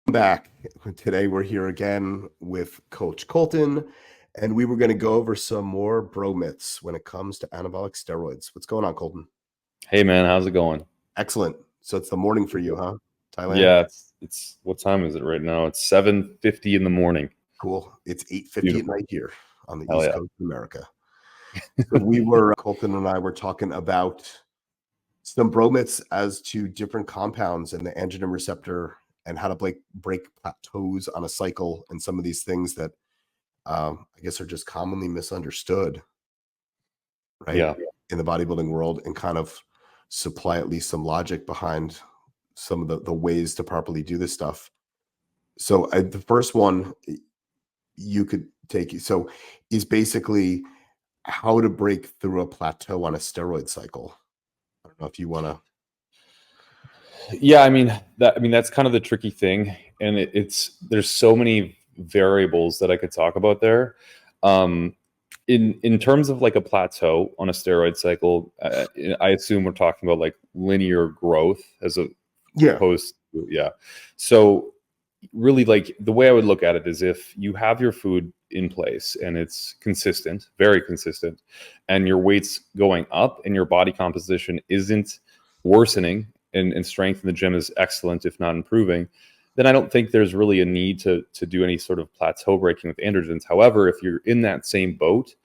Back. Today we're here again with Coach Kolton, and we were going to go over some more bro myths when it comes to anabolic steroids. What's going on, Kolton? Hey man, how's it going? Excellent. So it's the morning for you, huh? Thailand? Yeah, it's what time is it right now? It's 7:50 in the morning. Cool. It's 8:50 at Beautiful. night here on the Hell East yeah. Coast of America. So Kolton and I were talking about some bro myths as to different compounds and the androgen receptor and how to break plateaus on a cycle and some of these things that I guess are just commonly misunderstood, right, Yeah. in the bodybuilding world, and kind of supply at least some logic behind some of the ways to properly do this stuff. So the first one you could take is basically how to break through a plateau on a steroid cycle. I don't know if you want to. Yeah, that's kind of the tricky thing. And there's so many variables that I could talk about there. In terms of like a plateau on a steroid cycle, I assume we're talking about like linear growth as opposed to, yeah. So really, like, the way I would look at it is if you have your food in place and it's consistent, very consistent, and your weight's going up and your body composition isn't worsening, and strength in the gym is excellent, if not improving, then I don't think there's really a need to do any sort of plateau breaking with androgens. However, if you're in that same boat,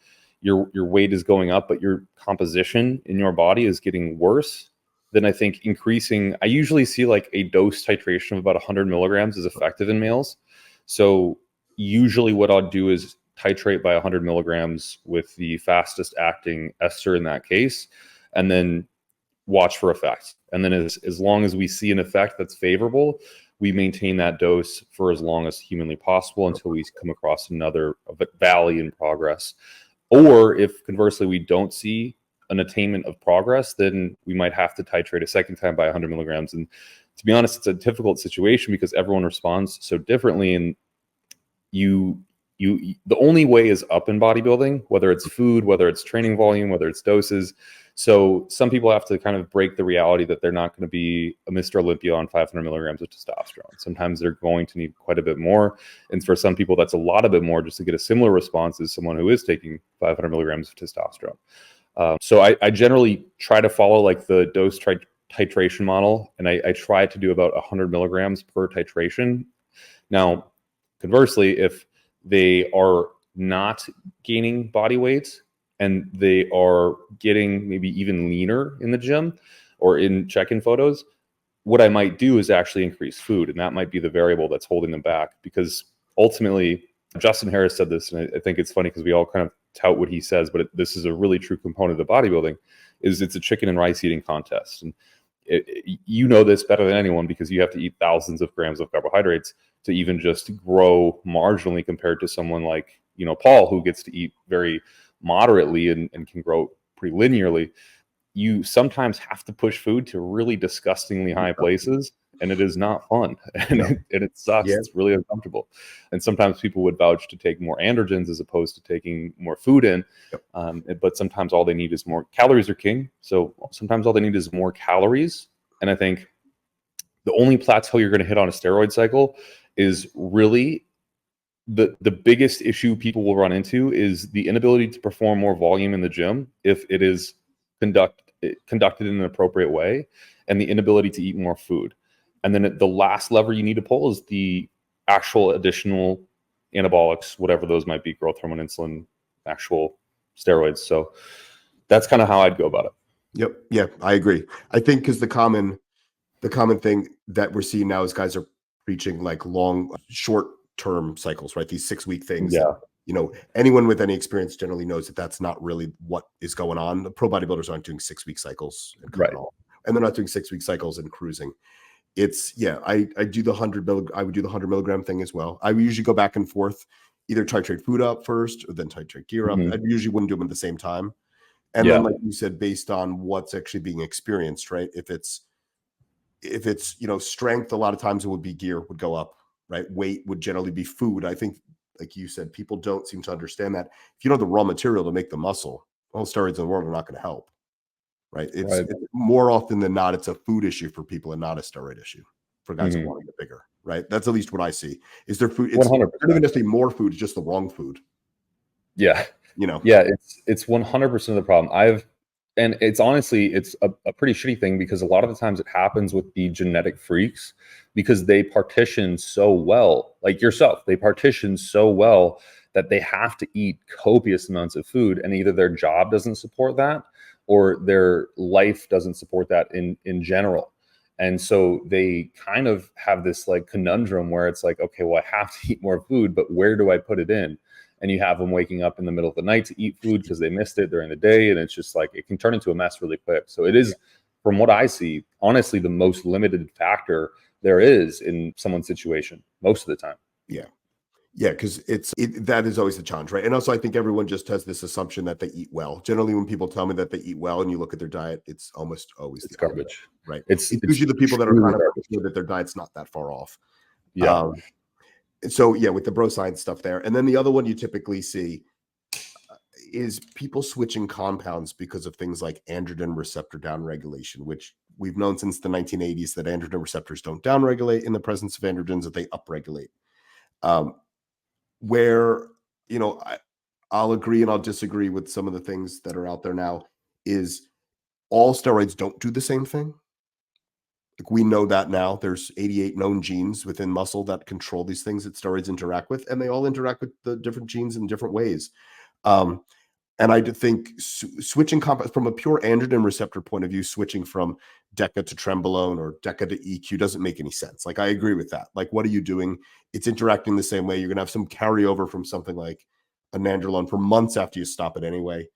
your weight is going up, but your composition in your body is getting worse, then I think increasing, I usually see like a dose titration of about 100 milligrams is effective in males. So usually what I'll do is titrate by 100 milligrams with the fastest acting ester in that case, and then watch for effect. And then as long as we see an effect that's favorable, we maintain that dose for as long as humanly possible until we come across another valley in progress. Or if conversely we don't see an attainment of progress, then we might have to titrate a second time by 100 milligrams. And to be honest, it's a difficult situation because everyone responds so differently. And the only way is up in bodybuilding, whether it's food, whether it's training volume, whether it's doses. So some people have to kind of break the reality that they're not going to be a Mr. Olympia on 500 milligrams of testosterone. Sometimes they're going to need quite a bit more. And for some people, that's a lot of bit more just to get a similar response as someone who is taking 500 milligrams of testosterone. So I generally try to follow like the dose titration model, and I try to do about 100 milligrams per titration. Now, conversely, if they are not gaining body weight and they are getting maybe even leaner in the gym or in check-in photos, what I might do is actually increase food. And that might be the variable that's holding them back, because ultimately, Justin Harris said this, and I think it's funny because we all kind of tout what he says, but this is a really true component of bodybuilding, is it's a chicken and rice eating contest. And you know this better than anyone because you have to eat thousands of grams of carbohydrates to even just grow marginally compared to someone like, Paul, who gets to eat very moderately and can grow pretty linearly. You sometimes have to push food to really disgustingly high places, and it is not fun. And it sucks. Yeah. It's really uncomfortable. And sometimes people would vouch to take more androgens as opposed to taking more food in. But sometimes all they need is more calories are king. So sometimes all they need is more calories. And I think the only plateau you're going to hit on a steroid cycle is really the biggest issue people will run into is the inability to perform more volume in the gym if it is conducted in an appropriate way, and the inability to eat more food. And then the last lever you need to pull is the actual additional anabolics, whatever those might be, growth hormone, insulin, actual steroids. So that's kind of how I'd go about it. Yep. Yeah, I agree. I think because the common thing that we're seeing now is guys are preaching like short-term cycles, right? These 6-week things. Yeah. Anyone with any experience generally knows that that's not really what is going on. The pro bodybuilders aren't doing 6-week cycles and Right. and they're not doing 6-week cycles and cruising. It's I do the 100 I would do the 100 milligram thing as well. I would usually go back and forth, either titrate food up first or then titrate gear up. I usually wouldn't do them at the same time. And then, like you said, based on what's actually being experienced, right? If it's strength, a lot of times it would be gear would go up, right? Weight would generally be food. I think, like you said, people don't seem to understand that if you don't have the raw material to make the muscle, all steroids in the world are not going to help, right? It's more often than not, it's a food issue for people and not a steroid issue. for guys who Mhm. want to get bigger, right? That's at least what I see. Is there food? It's not 100%. even necessarily more food, it's just the wrong food, Yeah. you know? Yeah, it's 100% of the problem. And it's honestly, it's a pretty shitty thing because a lot of the times it happens with the genetic freaks because they partition so well, like yourself, they partition so well that they have to eat copious amounts of food, and either their job doesn't support that or their life doesn't support that in general. And so they kind of have this like conundrum where it's like, okay, well, I have to eat more food, but where do I put it in? And you have them waking up in the middle of the night to eat food because they missed it during the day, and it's just like it can turn into a mess really quick. So it is, from what I see, honestly the most limited factor there is in someone's situation most of the time. Yeah. Yeah, because that is always the challenge, right? And also, I think everyone just has this assumption that they eat well. Generally, when people tell me that they eat well, and you look at their diet, it's almost always It's the opposite, garbage. right? It's It's it's usually the people that are truly kind of garbage. sure that their diet's not that far off. Yeah. Um, so yeah, with the bro science stuff there, and then the other one you typically see is people switching compounds because of things like androgen receptor downregulation, which we've known since the 1980s that androgen receptors don't downregulate in the presence of androgens; that they upregulate. Um, where I'll agree and I'll disagree with some of the things that are out there now is all steroids don't do the same thing. Like we know that now. There's 88 known genes within muscle that control these things that steroids interact with, and they all interact with the different genes in different ways. Um, and I do think switching compounds from a pure androgen receptor point of view, switching from DECA to Trembolone or DECA to EQ doesn't make any sense. Like I agree with that. Like what are you doing? It's interacting the same way. You're going to have some carryover from something like a nandrolone for months after you stop it anyway.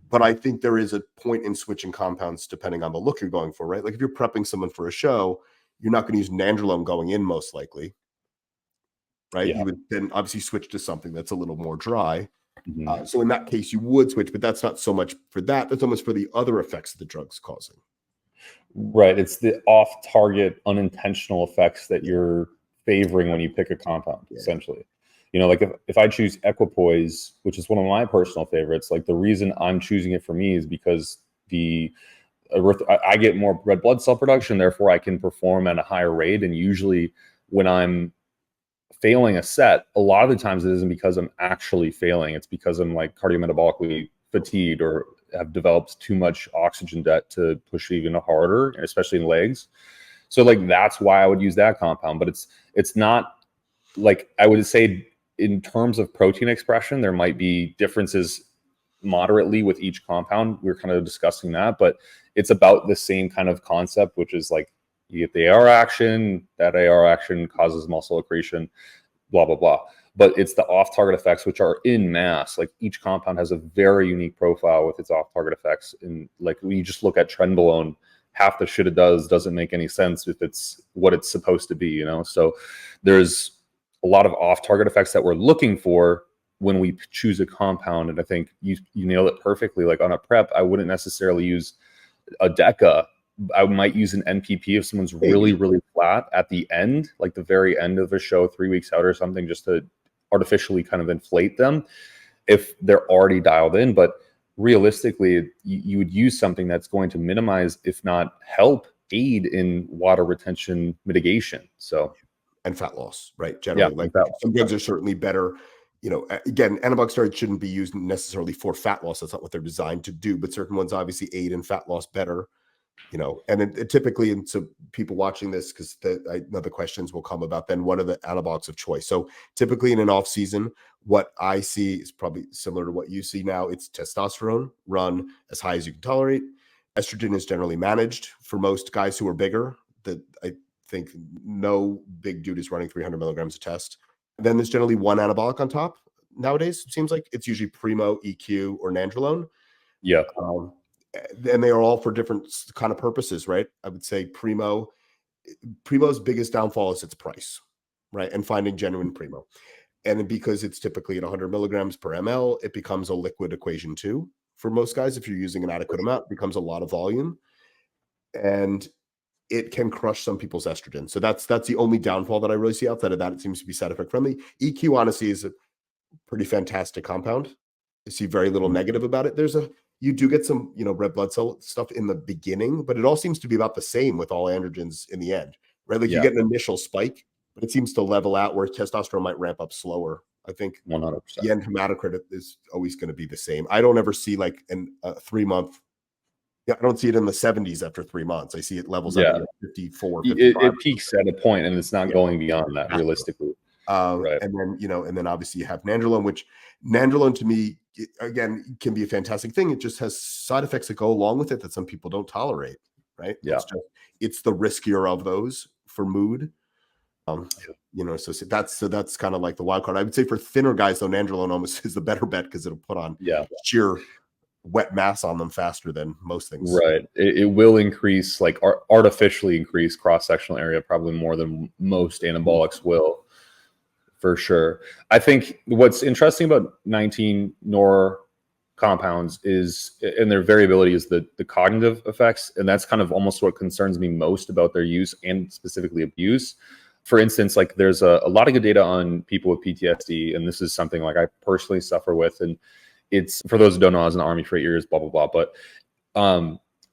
But I think there is a point in switching compounds depending on the look you're going for, right? Like if you're prepping someone for a show, you're not going to use nandrolone going in most likely, right? Yeah. You would then obviously switch to something that's a little more dry. Mhm. So in that case, you would switch, but that's not so much for that. That's almost for the other effects the drug's causing. Right. It's the off-target, unintentional effects that you're favoring when you pick a compound, Yeah. essentially. Like if I choose equipoise, which is one of my personal favorites, like the reason I'm choosing it for me is because I get more red blood cell production, therefore I can perform at a higher rate. And usually when I'm failing a set, a lot of the times it isn't because I'm actually failing. It's because I'm like cardiometabolically fatigued or have developed too much oxygen debt to push even harder, especially in legs. So like that's why I would use that compound. But it's not like I would say in terms of protein expression, there might be differences moderately with each compound. We're kind of discussing that, but it's about the same kind of concept, which is like you get the AR action, that AR action causes muscle accretion, blah, blah, blah. But it's the off-target effects, which are in mass. Like each compound has a very unique profile with its off-target effects. And like when you just look at Trenbolone, half the shit it doesn't make any sense if it's what it's supposed to be, So there's a lot of off-target effects that we're looking for when we choose a compound. And I think you nailed it perfectly. Like on a prep, I wouldn't necessarily use a DECA. I might use an NPP if someone's really, really flat at the end, like the very end of a show, 3 weeks out or something, just to artificially kind of inflate them if they're already dialed in. But realistically, you would use something that's going to minimize, if not help, aid in water retention mitigation. So, and fat loss, right? yeah, Generally, like some drugs are certainly better. Again, anabolic steroids shouldn't be used necessarily for fat loss. That's not what they're designed to do. But certain ones obviously aid in fat loss better. And it typically, and so people watching this, because I know the questions will come about then, what are the anabolics of choice? So typically in an off season, what I see is probably similar to what you see now. It's testosterone run as high as you can tolerate. Estrogen is generally managed for most guys who are bigger. That I think no big dude is running 300 milligrams a test. Then there's generally one anabolic on top. Nowadays, it seems like it's usually Primo, EQ, or Nandrolone. yeah, And they are all for different kind of purposes, right? I would say Primo's biggest downfall is its price, right? And finding genuine Primo. And because it's typically at 100 milligrams per ml, it becomes a liquid equation too. For most guys, if you're using an adequate amount, it becomes a lot of volume. And it can crush some people's estrogen. So that's the only downfall that I really see. Outside of that, it seems to be side effect friendly. EQ honestly is a pretty fantastic compound. I see very little negative about it. You do get some, red blood cell stuff in the beginning, but it all seems to be about the same with all androgens in the end. right? Like you Yeah. get an initial spike, but it seems to level out where testosterone might ramp up slower. I think 100%. the end hematocrit is always going to be the same. I don't ever see like a 3-month. Yeah, I don't see it in the 70s after 3 months. I see it levels out Yeah. at 54, It, 55. it peaks at a point and it's not Yeah. going beyond that realistically. Right. And then, and then obviously you have nandrolone, which nandrolone to me, again, can be a fantastic thing. It just has side effects that go along with it that some people don't tolerate, right? Yeah. It's the riskier of those for mood. So that's kind of like the wild card. I would say for thinner guys, though, nandrolone almost is the better bet because it'll put on sheer wet mass on them faster than most things. Right. It will increase, like artificially increase cross-sectional area probably more than most anabolics will, for sure. I think what's interesting about 19 nor compounds is, and their variability, is the cognitive effects. And that's kind of almost what concerns me most about their use and specifically abuse. For instance, like there's a lot of good data on people with PTSD, and this is something like I personally suffer with. And it's, for those who don't know, I was in the Army for 8 years, blah, blah, blah. But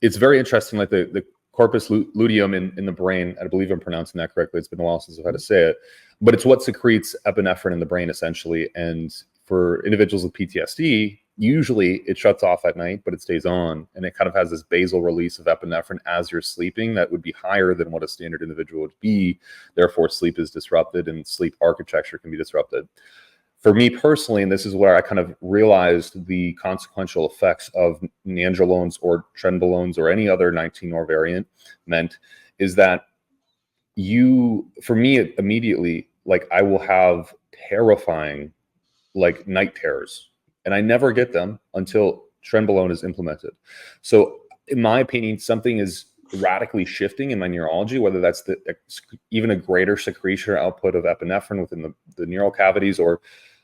it's very interesting, like the corpus luteum in the brain. I believe I'm pronouncing that correctly. It's been a while since I've had to say it. But it's what secretes epinephrine in the brain, essentially. And for individuals with PTSD, usually it shuts off at night, but it stays on. And it kind of has this basal release of epinephrine as you're sleeping that would be higher than what a standard individual would be. Therefore, sleep is disrupted and sleep architecture can be disrupted. For me personally, and this is where I kind of realized the consequential effects of nandrolones or trenbolones or any other 19-nor variant meant, is that for me, immediately, like I will have terrifying, like night terrors, and I never get them until trenbolone is implemented. So in my opinion, something is radically shifting in my neurology, whether that's even a greater secretion or output of epinephrine within the neural cavities or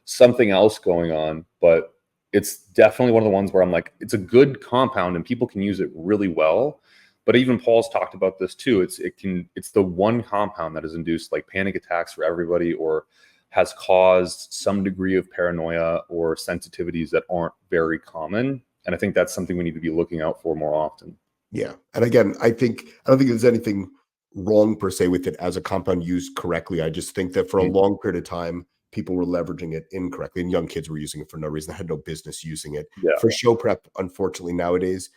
something else going on. But it's definitely one of the ones where I'm like, it's a good compound and people can use it really well. But even Paul's talked about this too. It's the one compound that has induced like panic attacks for everybody, or has caused some degree of paranoia or sensitivities that aren't very common. And I think that's something we need to be looking out for more often. Yeah. And again, I don't think there's anything wrong per se with it as a compound used correctly. I just think that for a long period of time, people were leveraging it incorrectly, and young kids were using it for no reason. They had no business using it. Yeah. For show prep, unfortunately, nowadays,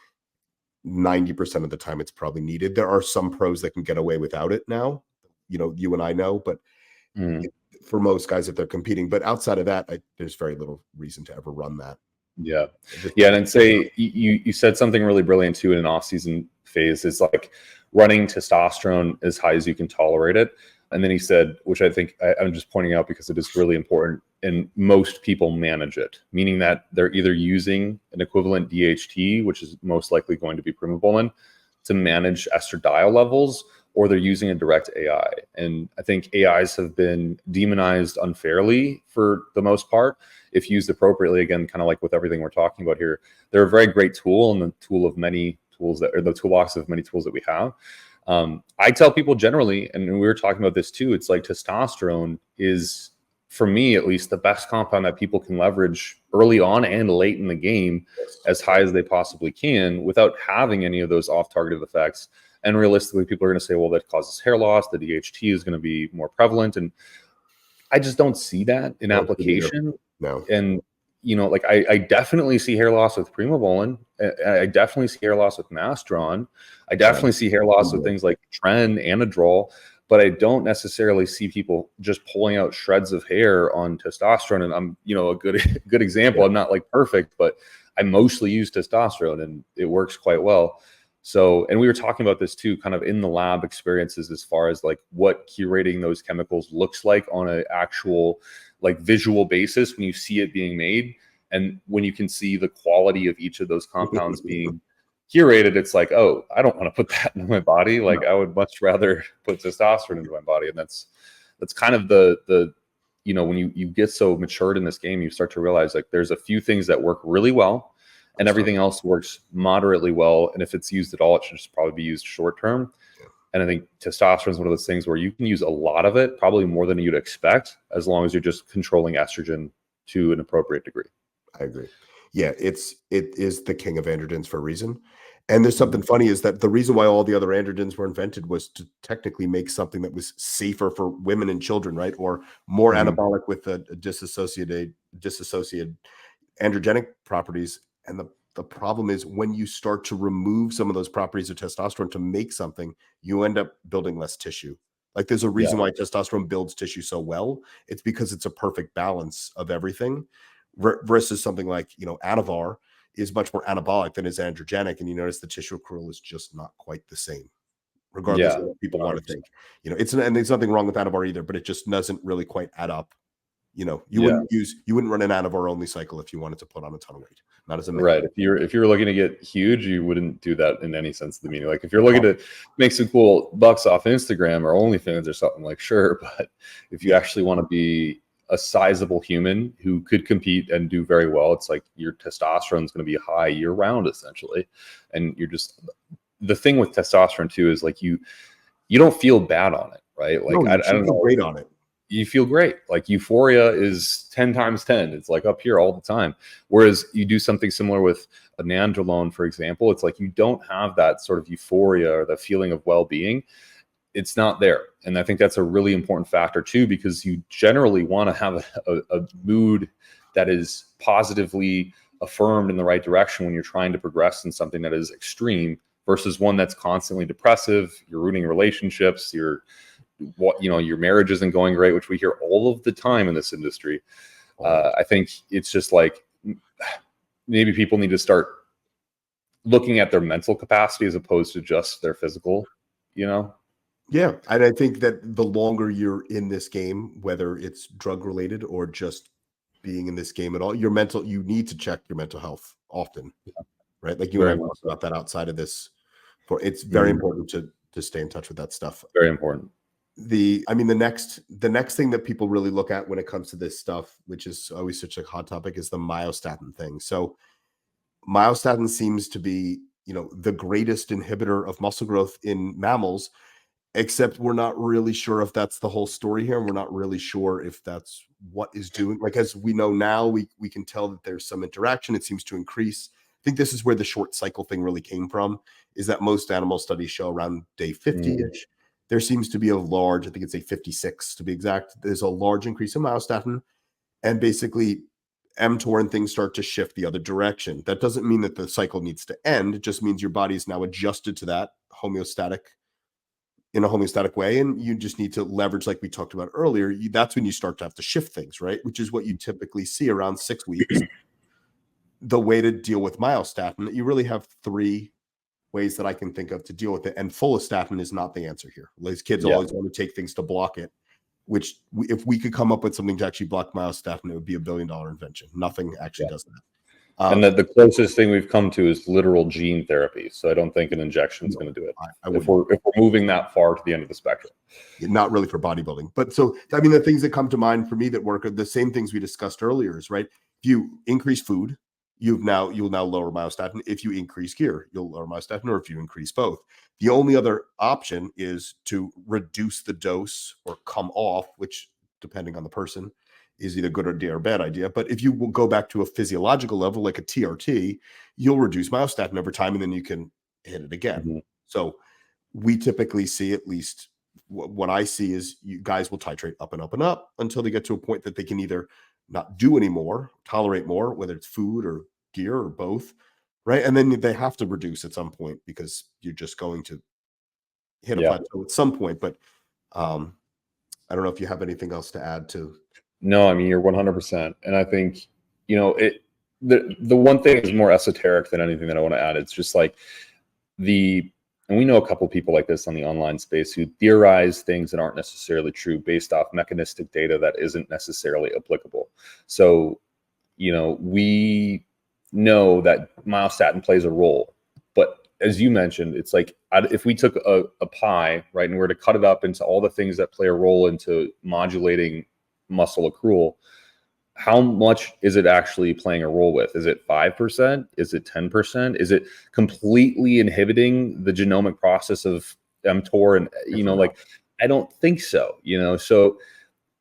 90% of the time it's probably needed. There are some pros that can get away without it now. You and I know, but for most guys, if they're competing, but outside of that, there's very little reason to ever run that. Yeah. And then say you said something really brilliant too in an off-season phase. It's like running testosterone as high as you can tolerate it. And then he said, which I think I'm just pointing out because it is really important, and most people manage it, meaning that they're either using an equivalent DHT, which is most likely going to be primobolan, to manage estradiol levels, or they're using a direct AI. And I think AIs have been demonized unfairly for the most part. If used appropriately, again, kind of like with everything we're talking about here, they're a very great tool, and the toolbox of many tools that we have. I tell people generally, and we were talking about this too, it's like testosterone is, for me at least, the best compound that people can leverage early on and late in the game as high as they possibly can without having any of those off-target effects. And realistically, people are going to say, well, that causes hair loss. The DHT is going to be more prevalent. And I just don't see that in application. No. And, like I definitely see hair loss with primobolan. I definitely see hair loss with mastron. I definitely see hair loss with things like tren, anadrol. But I don't necessarily see people just pulling out shreds of hair on testosterone. And I'm, a good example. I'm not like perfect, but I mostly use testosterone and it works quite well. So, and we were talking about this too, kind of in the lab experiences, as far as like what curating those chemicals looks like on an actual like visual basis when you see it being made. And when you can see the quality of each of those compounds being curated, it's like, oh, I don't want to put that in my body. Like I would much rather put testosterone into my body. And that's kind of the when you get so matured in this game, you start to realize like there's a few things that work really well and everything else works moderately well. And if it's used at all, it should just probably be used short term. And I think testosterone is one of those things where you can use a lot of it, probably more than you'd expect, as long as you're just controlling estrogen to an appropriate degree. I agree. Yeah, it is the king of androgens for a reason. And there's something funny is that the reason why all the other androgens were invented was to technically make something that was safer for women and children, right? Or more anabolic with a dissociated androgenic properties. And the problem is when you start to remove some of those properties of testosterone to make something, you end up building less tissue. Like there's a reason why testosterone builds tissue so well. It's because it's a perfect balance of everything versus something like, Anavar is much more anabolic than is androgenic. And you notice the tissue accrual is just not quite the same, regardless of what people want to think. And there's nothing wrong with Anavar either, but it just doesn't really quite add up. You wouldn't run an Anavar only cycle if you wanted to put on a ton of weight, not as a right. If you're looking to get huge, you wouldn't do that in any sense of the meaning. Like if you're looking to make some cool bucks off Instagram or OnlyFans or something, like sure, but if you actually want to be a sizable human who could compete and do very well, it's like your testosterone is going to be high year round essentially. And you're just, the thing with testosterone too is like you don't feel bad on it, right? Like I don't know, great on it. You feel great. Like euphoria is 10 times 10. It's like up here all the time. Whereas you do something similar with a nandrolone, for example, it's like you don't have that sort of euphoria or the feeling of well-being. It's not there. And I think that's a really important factor too, because you generally want to have a mood that is positively affirmed in the right direction when you're trying to progress in something that is extreme versus one that's constantly depressive. You're ruining relationships. Your marriage isn't going great, which we hear all of the time in this industry. I think it's just like maybe people need to start looking at their mental capacity as opposed to just their physical, Yeah. And I think that the longer you're in this game, whether it's drug related or just being in this game at all, you need to check your mental health often, right? Like you and I talked about that outside of this. It's very important to stay in touch with that stuff. Very important. The next thing that people really look at when it comes to this stuff, which is always such a hot topic, is the myostatin thing. So myostatin seems to be, the greatest inhibitor of muscle growth in mammals, except we're not really sure if that's the whole story here. And we're not really sure if that's what is doing. Like, as we know now, we can tell that there's some interaction. It seems to increase. I think this is where the short cycle thing really came from, is that most animal studies show around day 50-ish, there seems to be a large, I think it's day 56 to be exact, there's a large increase in myostatin. And basically mTOR and things start to shift the other direction. That doesn't mean that the cycle needs to end. It just means your body is now adjusted to that in a homeostatic way. And you just need to leverage, like we talked about earlier, that's when you start to have to shift things, right? Which is what you typically see around 6 weeks. The way to deal with myostatin, you really have 3 ways that I can think of to deal with it. And follistatin is not the answer here. These kids always want to take things to block it, which if we could come up with something to actually block myostatin, it would be a $1 billion invention. Nothing actually does that. And the closest thing we've come to is literal gene therapy. So I don't think an injection is going to do it. If we're moving that far to the end of the spectrum. Not really for bodybuilding. But so, the things that come to mind for me that work are the same things we discussed earlier, is right. If you increase food, you'll now lower myostatin. If you increase gear, you'll lower myostatin, or if you increase both. The only other option is to reduce the dose or come off, which, depending on the person, is either good or bad idea. But if you will go back to a physiological level, like a TRT, you'll reduce myostatin over time, and then you can hit it again. So we typically see, at least what I see, is you guys will titrate up and up and up until they get to a point that they can either not do anymore, tolerate more, whether it's food or gear or both, right? And then they have to reduce at some point, because you're just going to hit a plateau at some point. But I don't know if you have anything else to add to. No, you're 100%. And I think, the one thing is more esoteric than anything that I want to add. It's just like and we know a couple of people like this on the online space who theorize things that aren't necessarily true based off mechanistic data that isn't necessarily applicable. So, we know that myostatin plays a role, but as you mentioned, it's like, if we took a pie, right, and we're to cut it up into all the things that play a role into modulating muscle accrual, how much is it actually playing a role with? Is it 5%? Is it 10%? Is it completely inhibiting the genomic process of mTOR? And, I don't think so, so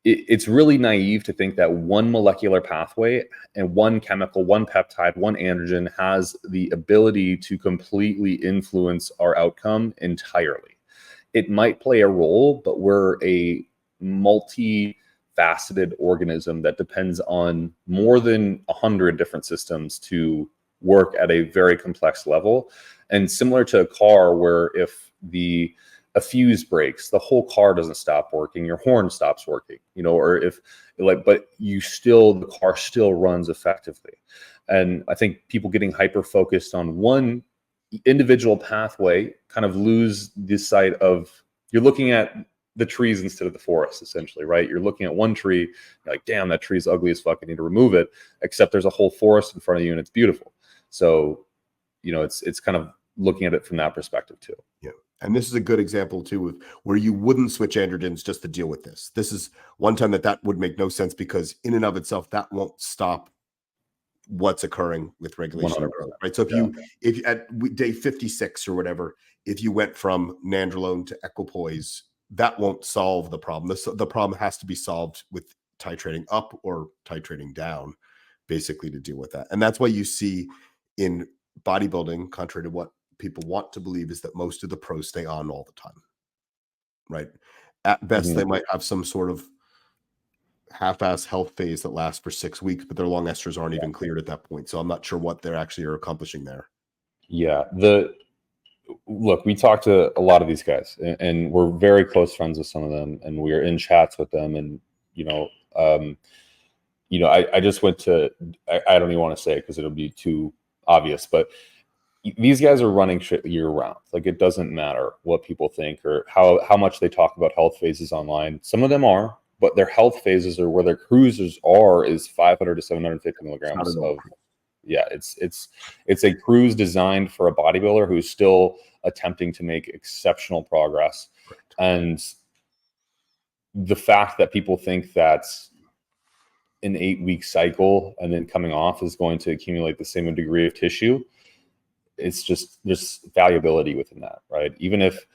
it's really naive to think that one molecular pathway and one chemical, one peptide, one androgen has the ability to completely influence our outcome entirely. It might play a role, but we're a multi-faceted organism that depends on more than 100 different systems to work at a very complex level. And similar to a car, where if a fuse breaks, the whole car doesn't stop working, your horn stops working, or if but the car still runs effectively. And I think people getting hyper focused on one individual pathway kind of lose the sight of, you're looking at the trees instead of the forest, essentially, right? You're looking at one tree, you're like, damn, that tree's ugly as fuck, I need to remove it, except there's a whole forest in front of you and it's beautiful. So, it's kind of looking at it from that perspective too. Yeah. And this is a good example too of where you wouldn't switch androgens just to deal with this. This is one time that would make no sense, because in and of itself, that won't stop what's occurring with regulation of growth, right? So if at day 56 or whatever, if you went from nandrolone to equipoise, that won't solve the problem. The problem has to be solved with titrating up or titrating down, basically, to deal with that. And that's why you see in bodybuilding, contrary to what people want to believe, is that most of the pros stay on all the time, right? At best, they might have some sort of half-ass health phase that lasts for 6 weeks, but their long esters aren't even cleared at that point. So I'm not sure what they're actually are accomplishing there. Yeah. Look, we talked to a lot of these guys, and we're very close friends with some of them, and we're in chats with them. And, I just went to, I don't even want to say it because it'll be too obvious, but these guys are running shit year round. Like, it doesn't matter what people think or how much they talk about health phases online. Some of them are, but their health phases, or where their cruisers are, is 500 to 750 milligrams of. Yeah, it's a cruise designed for a bodybuilder who's still attempting to make exceptional progress. Correct. And the fact that people think that an 8-week cycle and then coming off is going to accumulate the same degree of tissue, it's just, there's valuability within that, right? Even if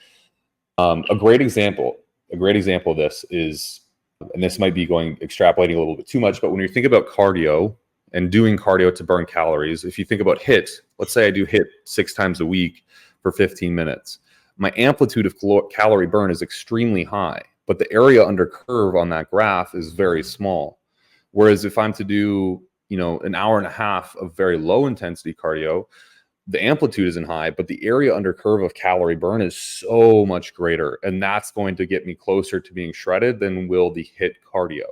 a great example of this is, and this might be extrapolating a little bit too much, but when you think about cardio and doing cardio to burn calories, if you think about HIIT, let's say I do HIIT 6 times a week for 15 minutes, my amplitude of calorie burn is extremely high, but the area under curve on that graph is very small. Whereas if I'm to do, an hour and a half of very low intensity cardio, the amplitude isn't high, but the area under curve of calorie burn is so much greater. And that's going to get me closer to being shredded than will the HIIT cardio.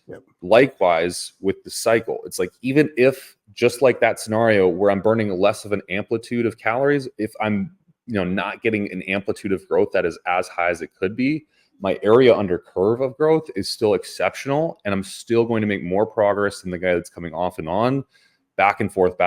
Yep. Likewise with the cycle, it's like, even if, just like that scenario where I'm burning less of an amplitude of calories, if I'm not getting an amplitude of growth that is as high as it could be, my area under curve of growth is still exceptional, and I'm still going to make more progress than the guy that's coming off and on, back and forth,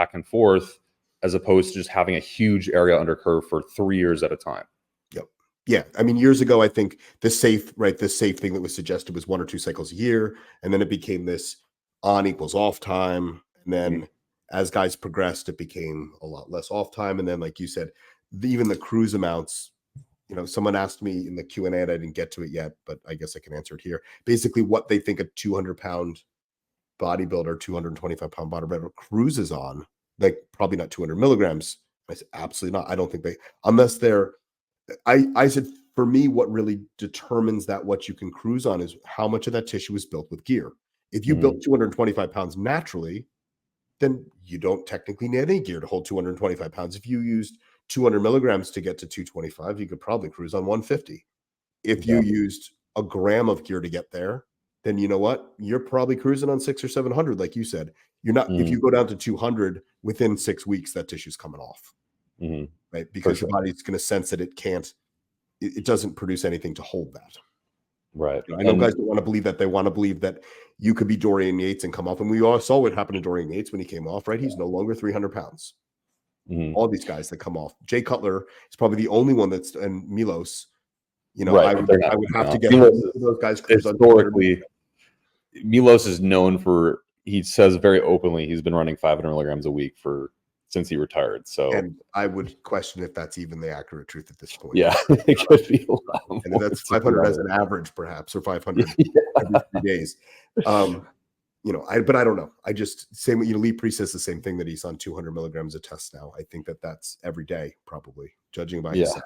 as opposed to just having a huge area under curve for 3 years at a time. Yep. Yeah. I mean, years ago, I think the safe thing that was suggested was 1 or 2 cycles a year. And then it became this on equals off time. And then as guys progressed, it became a lot less off time. And then, like you said, even the cruise amounts, someone asked me in the Q&A, and I didn't get to it yet, but I guess I can answer it here. Basically, what they think a 200-pound bodybuilder, 225-pound bodybuilder cruises on, like, probably not 200 milligrams. I said, absolutely not. I don't think unless they're, I said, for me, what really determines that what you can cruise on is how much of that tissue is built with gear. If you built 225 pounds naturally, then you don't technically need any gear to hold 225 pounds. If you used 200 milligrams to get to 225, you could probably cruise on 150. If you used a gram of gear to get there, then you know what? You're probably cruising on 600 or 700, like you said. You're not, if you go down to 200 within 6 weeks, that tissue's coming off, right? Because your body's going to sense that it doesn't produce anything to hold that. Right. I know guys don't want to believe that. They want to believe that you could be Dorian Yates and come off. And we all saw what happened to Dorian Yates when he came off, right? He's no longer 300 pounds. All these guys that come off. Jay Cutler is probably the only one and Milos, I would have to get those guys. Historically, Milos is known for, he says very openly, he's been running 500 milligrams a week for since he retired. So, and I would question if that's even the accurate truth at this point. yeah, it could be a lot And more, that's to be 500 as honest. an average, perhaps, or 500 Yeah. every 3 days. But I don't know. I just same. Lee Priest says the same thing, that he's on 200 milligrams of test now. I think that that's every day, probably, judging by his Yeah. size.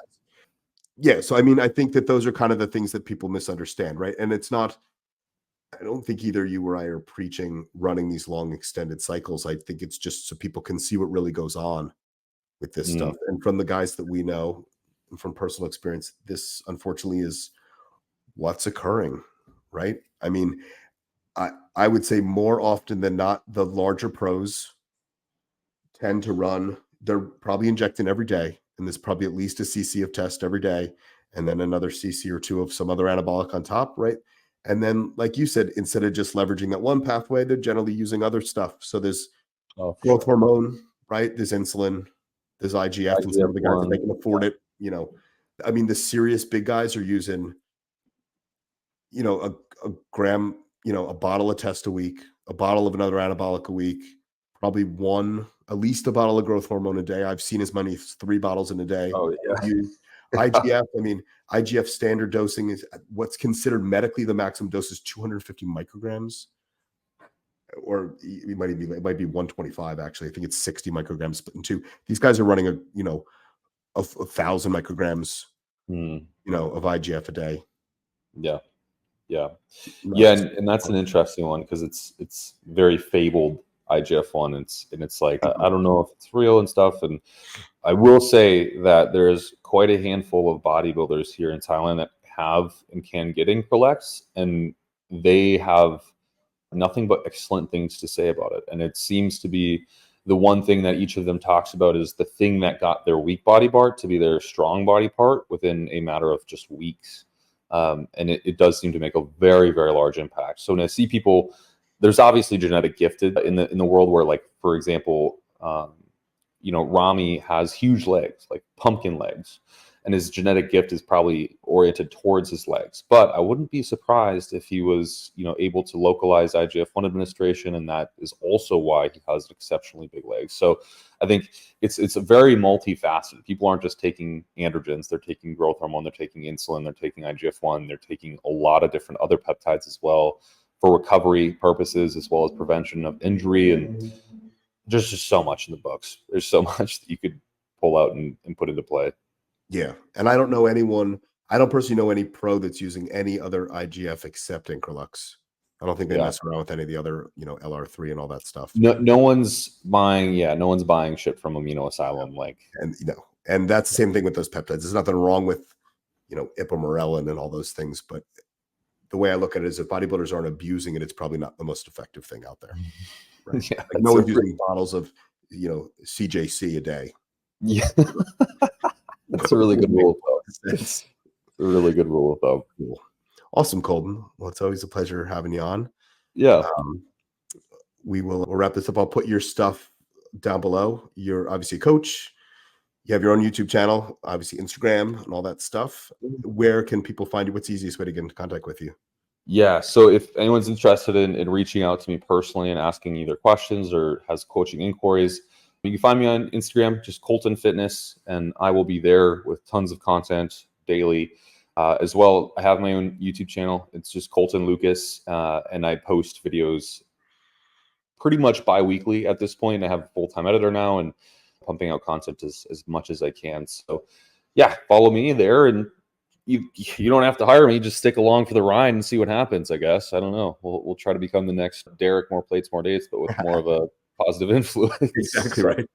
Yeah. So I mean, I think that those are kind of the things that people misunderstand, right? And it's not. I don't think either you or I are preaching running these long extended cycles. I think it's just so people can see what really goes on with this stuff. And from the guys that we know, and from personal experience, this unfortunately is what's occurring, right? I mean, I would say more often than not, the larger pros tend to run, they're probably injecting every day, and there's probably at least a cc of test every day, and then another cc or two of some other anabolic on top, right? And then, like you said, instead of just leveraging that one pathway, they're generally using other stuff. So there's growth hormone, right? There's insulin, there's IGF, and some of the guys, if they can afford it, I mean, the serious big guys are using, a gram, a bottle of test a week, a bottle of another anabolic a week, probably at least a bottle of growth hormone a day. I've seen as many as 3 bottles in a day. Oh, yeah. IGF, I mean, IGF standard dosing is what's considered medically the maximum dose is 250 micrograms, or it might be 125. Actually, I think it's 60 micrograms split in two. These guys are running a 1,000 micrograms, of IGF a day. Yeah. Yeah. Yeah. And that's an interesting one, because it's very fabled IGF-1. It's like, I don't know if it's real and stuff. And I will say that there's quite a handful of bodybuilders here in Thailand that have and can get Increlex, and they have nothing but excellent things to say about it. And it seems to be the one thing that each of them talks about is the thing that got their weak body part to be their strong body part within a matter of just weeks. And it does seem to make a very, very large impact. So when I see people, there's obviously genetic gifted in the world where, like, for example, Rami has huge legs, like pumpkin legs, and his genetic gift is probably oriented towards his legs. But I wouldn't be surprised if he was, able to localize IGF-1 administration, and that is also why he has exceptionally big legs. So I think it's a very multifaceted. People aren't just taking androgens; they're taking growth hormone, they're taking insulin, they're taking IGF-1, they're taking a lot of different other peptides as well for recovery purposes, as well as prevention of injury. And there's just so much in the books. There's so much that you could pull out and put into play. Yeah. And I don't personally know any pro that's using any other IGF except Increlex. I don't think they mess around with any of the other, LR3 and all that stuff. No one's buying shit from Amino Asylum. And that's the same thing with those peptides. There's nothing wrong with, ipamorelin and all those things. But the way I look at it is, if bodybuilders aren't abusing it, it's probably not the most effective thing out there. Right? Yeah, like no one's using bottles of, CJC a day. Yeah. That's a really good rule of thumb. It's a really good rule of thumb. Cool. Awesome, Kolton. Well, it's always a pleasure having you on. Yeah. We'll wrap this up. I'll put your stuff down below. You're obviously a coach. You have your own YouTube channel, obviously Instagram and all that stuff. Where can people find you? What's the easiest way to get into contact with you? Yeah. So if anyone's interested in reaching out to me personally and asking either questions or has coaching inquiries, you can find me on Instagram, just Kolton Fitness, and I will be there with tons of content daily. As well, I have my own YouTube channel. It's just Kolton Lucas, and I post videos pretty much bi-weekly at this point. I have a full-time editor now and pumping out content as much as I can. So yeah, follow me there, and you don't have to hire me. Just stick along for the ride and see what happens, I guess. I don't know. We'll try to become the next Derek, more plates, more dates, but with more of a positive influence. Exactly right.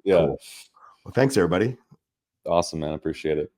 Yeah. Cool. Well, thanks everybody. Awesome, man. I appreciate it.